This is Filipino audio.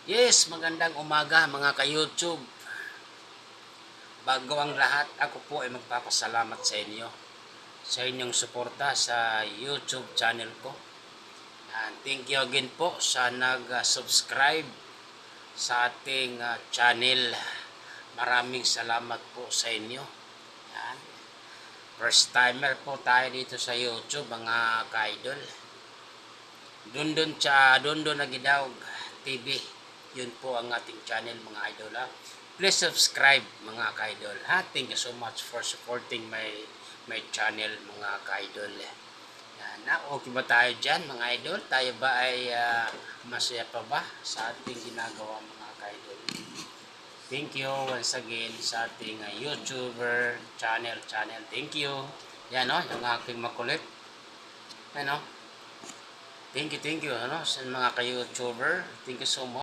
Yes, magandang umaga mga ka-YouTube. Bago ang lahat, ako po ay magpapasalamat sa inyo sa inyong suporta sa YouTube channel ko. Thank you again po sa nag-subscribe sa ating channel. Maraming salamat po sa inyo. Yan. First timer po tayo dito sa YouTube mga ka-idol. Dundon Nagidawg TV. Yun po ang ating channel mga idol ha. Please subscribe mga ka-idol ha. Thank you so much for supporting my channel mga ka-idol. Yan na, okay ba tayo dyan mga idol? Tayo ba ay masaya pa ba sa ating ginagawa mga ka-idol? Thank you once again sa ating YouTuber channel. Thank you. Yan o, yung aking makulit. Ano? Thank you, sa mga ka-YouTuber. Thank you so much.